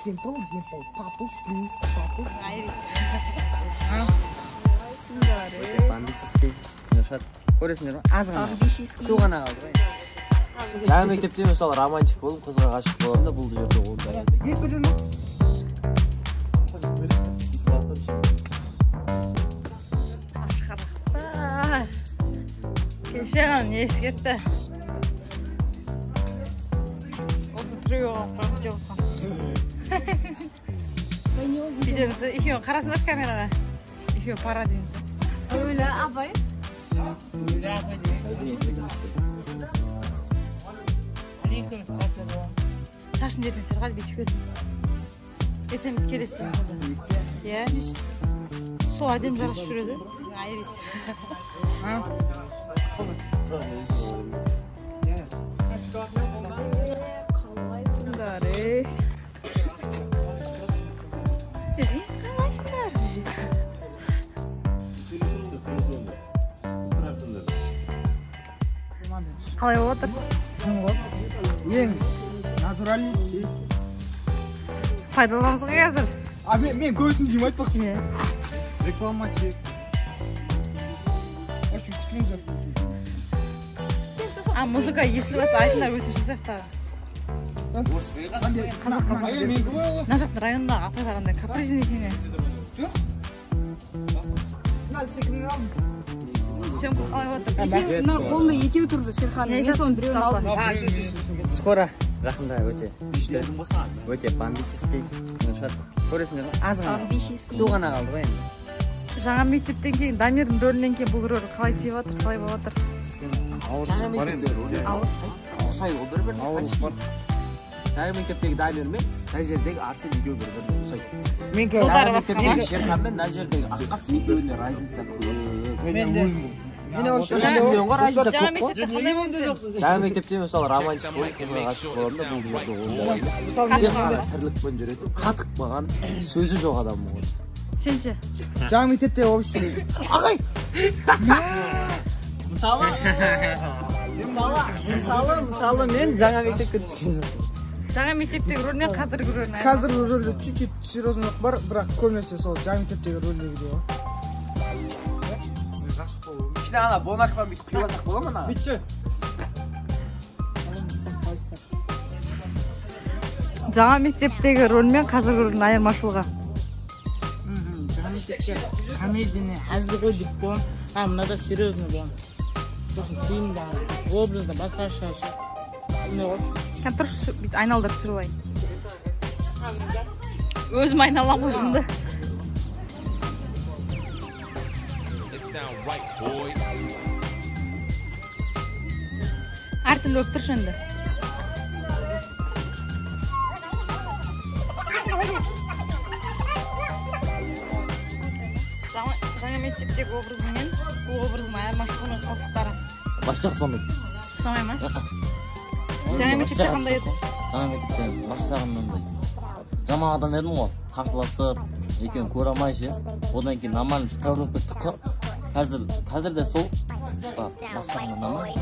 Simple, dimple, papuş, please, papuş. Бомбический. Көресіңдер ма? Аз ғана. Су ғана қалды ғой. Жаңа мектепте мысалы романтик болып, қызға ғашық боламын да бұл жерде ол да. Ашқарақтар. Кешеған ескертті. Осы біреу оған қойып істеп отқан. Видеоңызды екеуін қарасыңдаршы камераға. Екеуі пара дейміз. Öyle abay. Шашын жерден сырға бүйтіп келдім. Ертеңіз келесіз. Иә. Сол әдем жарасып жүреді. Айрис. Қалайсыңдар? Сен қалайсыңдар? Қалай болып отыр? Ең натуральный. Пайдаланамыз ғой қазір. Мен көбісін жем айтпақшы. Рекламачы. Очень кішкене. Музыка естіліп жатса айтыңдар өте жасақтағы. Мына жақтың райондағы апайларында капризин екен. Жоқ. Надо секірін алдым. Съемка қалай отыр? Мына қолында екеу тұрды Шерхан. Мен соның біреуін алдым. Скоро. Жақында өте күшті. Өте бомбический. Көресіңдер ма? Аз ғана. Су ғана қалды ғой енді. Жаңа мектептен кейін, Дамирдің рөлінен кейін бұл рөл қалай тиіп жатыр, қалай болып жатыр? Жаңа мектептегі Дамир мен мына жердегі Арсен екеуі бір-біріне ұқсайды. Жаңа мектептегі Шерхан мен мына жердегі Аққас екеуіне разница көп. Жаңа мектепте мысалы романтик болып, қызға ғашық боламын да бұл жерде ол да. Тек қана тірлікпен жүретін, қатық маған сөзі жоқ адам болған. Сен ше? Жаңа мектепте вообще. Ағай! Мысалы мен жаңа мектепке түскен жоқпын. Жаңа мектептегі рөл мен қазіргі рөл. Қазіргі рөлде чуть-чуть серьезнырақ бар, бірақ көбінесе сол жаңа мектептегі рөлдегі де бар. Кішкене ана бонакпен бүйтіп құйбасақ бола ма ана? Бүйтші. Жаңа мектептегі рөл мен қазіргі рөлдің айырмашылығы. Жаңа мектепте комедияны әзіл ғой деп болам, мынада серьезный болам. Сосын кейін образда басқаша. Сен тұршы бүйтіп айналдырып тұрып ай. Өзім айналам осында. Әртүрлі өп тұршы енді. Жаңа мектептегі образымен бұл образдың айырмашылығының ұқсастықтары. Басқа ұқсамайды. Ұқсамай ма? Жаңа мектепте қандай еді? Жаңа мектепте басшағымнандай. Жаман адам едім ғой, қарсыласып, екеуін көре алмайшы. Одан кейін нормально тәуіріп біттік қой. Қазір де сол. Басшағымда нормально.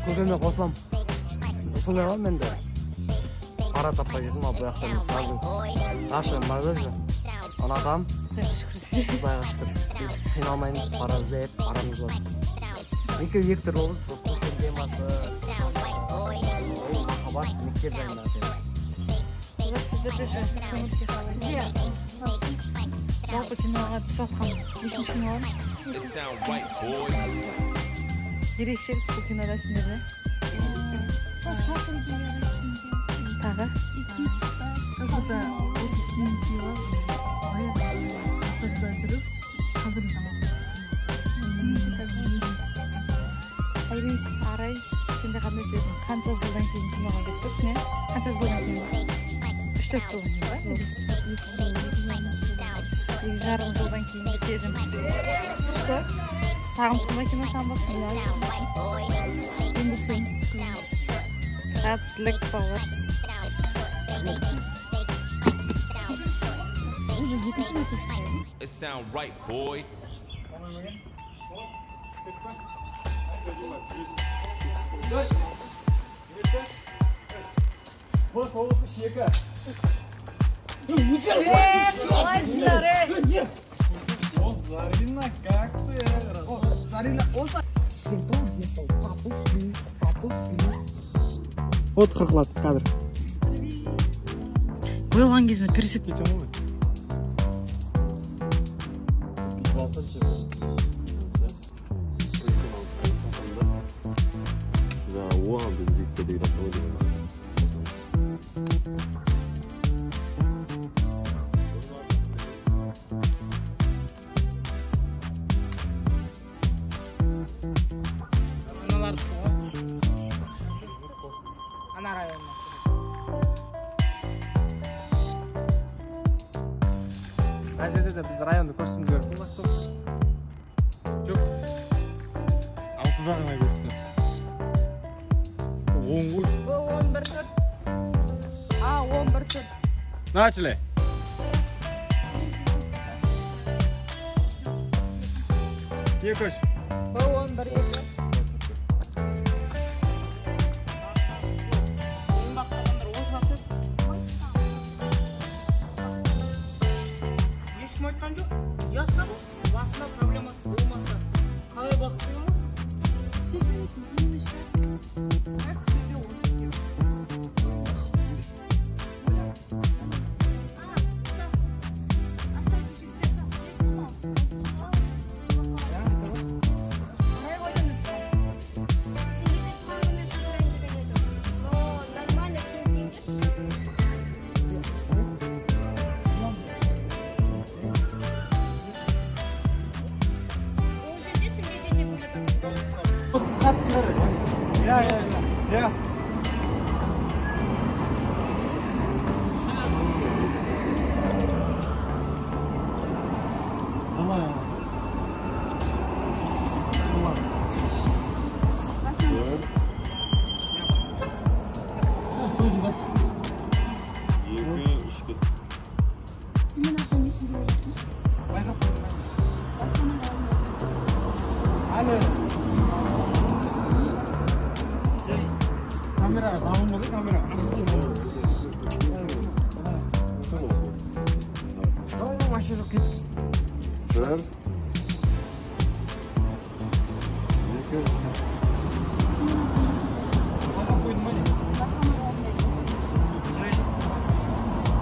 Көзіме қосылам. Солай ғой мен де. Пара таппай кетім, ал бұл яқтан сразу. Ғашығым бар да. Анадам. Құдайға шүкір. Қиналмаймыз, пара іздеп, парамыз бар. Екеу екі түрлі олыз, бұл көшен демасы. Ол махаббат, мектебен даты. Жалпы киноға түсіп атқан нешінші кино бар? Ерекшелік бұл кинода сендерде? Тағы? Қазірде осы кино Асырда жүріп, қазіргі заман. Айрис, Арай, сенде қандай сезім? Қанша жылдан кейін киноға кетіп тұрсың, е? Қанша жылдан кейін? 3-4 жылдан кейін ба? 2,5 жылдан кейін сезім. Күшті? Сағымсың ба кино сағынбасын? Енді сеніз Сәттілік балалар. It sound right, boy. тобылғы шегі. Қалайсыңдар, О, Зарина, как ты? Зарина, болса. От қырқылады кадр. Боялған кезінде пересет. Кетем ғой. оған біз жекте деген атауы деген. Ана районна. Ана жерде де біз районды көрсін көріп болмастық. Жоқ. Алтыда ғана көрсін. Оң ғой. 11 тұр. 11 тұр. Начали. Екі үш. 11 2. Ешкім айтқан жоқ. Ясна бұл. Басында проблемасы болмаса. Қалай бақытты боласың? Ya. Tamam. Kamera, sağlam oldu kamera. Tamam, maşallah git. Sen? Bakalım koydum hadi.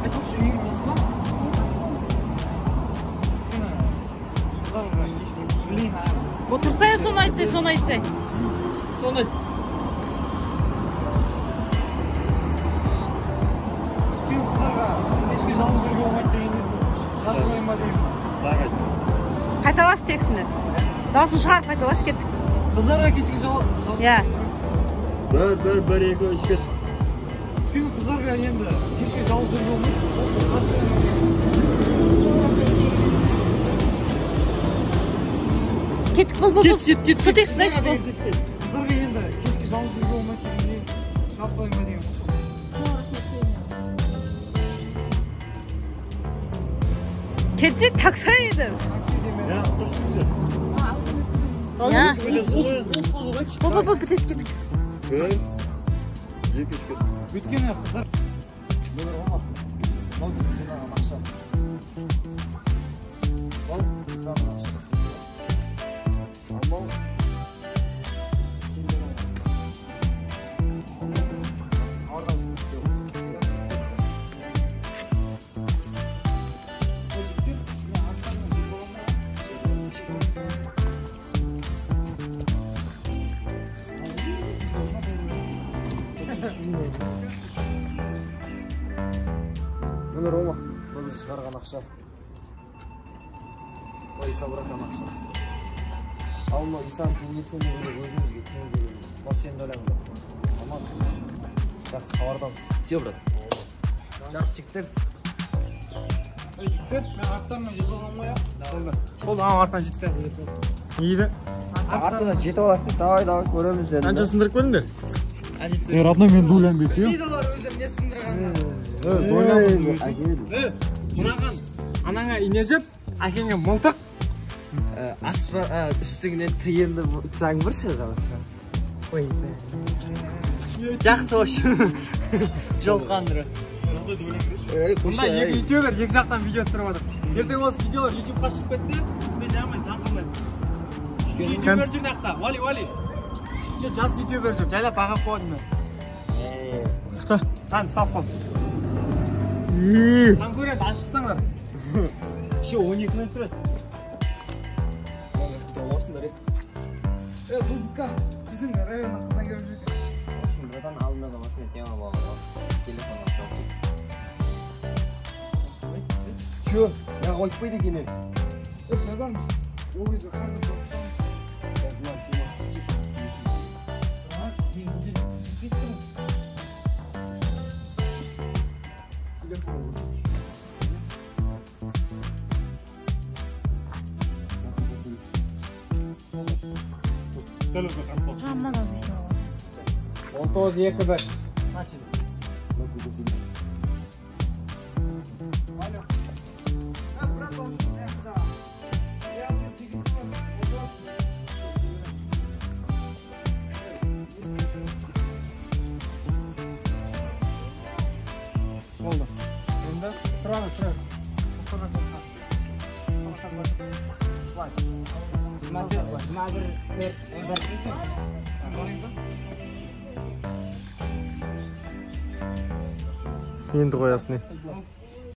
Aytıp şu iyi basma. Отырса я соны айтсай, соны айтсай. Соны. Ешкі жалғыз жүрге болмайды деген несі. Жалғыз ойма деймін. Қайталаш тексінді. Дауысын шығарып қайталаш кеттік. Қыздарға кешкі жалғыз. Иә. Bir, iki, üç, git. Çünkü kızlar енді кешкі жалғыз жүрге болмайды. Кеттік бұл. Кет. Су тексін айтшы бұл. Қыздарға енді кешкі жалғыз жүрге болмайды деген жалғыз ойма деген. Кетті такса еді. Ya, taşıyacak. Ya. Бұл бітес кеттік. Bir, iki, üç, git. өйткені қыздар ол біздің жинаған ақша. Ол біздің ақша. Амал. Міне Рома, бұл бізді шығарған ақша. Бұл Иса бұраққан ақшасы. Ал мынау Исаның теңгесін өзімізге тең береміз. Бұл сен дәлемді. Аман. Жақсы хабардамыз. Все, брат. Жақсы жігіттер. Жігіттер, мен арттарынан жетіп алғанмын ғой. Болды, ағам арттан жетті. Ейді. Артынан жетіп алады. Давай, көреміз деді. Қанша сындырып көріңдер? Родной, мен дулем беті요. Видалар өздері не сындырған? Мынаған анаңа ине жеп, әкеңе мылтық. Үстігінен тігенді жаңбыр ше жалықша. Ой, Жақсы hoş. Жолқандыры. Мында екі ютубер екі жақтан видео түсіріп жатыр. Ертең осы видеолар ютубқа шығып кетсе, мен жаңғырмаймын. Ютубер жүр нақта, Вали. Үшінші жас ютубер жүр, жайлап бағап қойдым мен. Қыта? Қан, сап қол. Қан көреді, ашықсаңдар. Еще 12 минут тұрады. Осындар еді. Бұл бұқа, біздің районның қыздан көріп жүрді. Buradan alınmadan aslında tema bağlı. Telefona çok. Че, я қойтпайды екен ел. Buradan o yüzden kartı çok. Yazılan темасы Aman az işte o. 19 1. Oldu. Bunda тұрады. 21 Енді қоясын.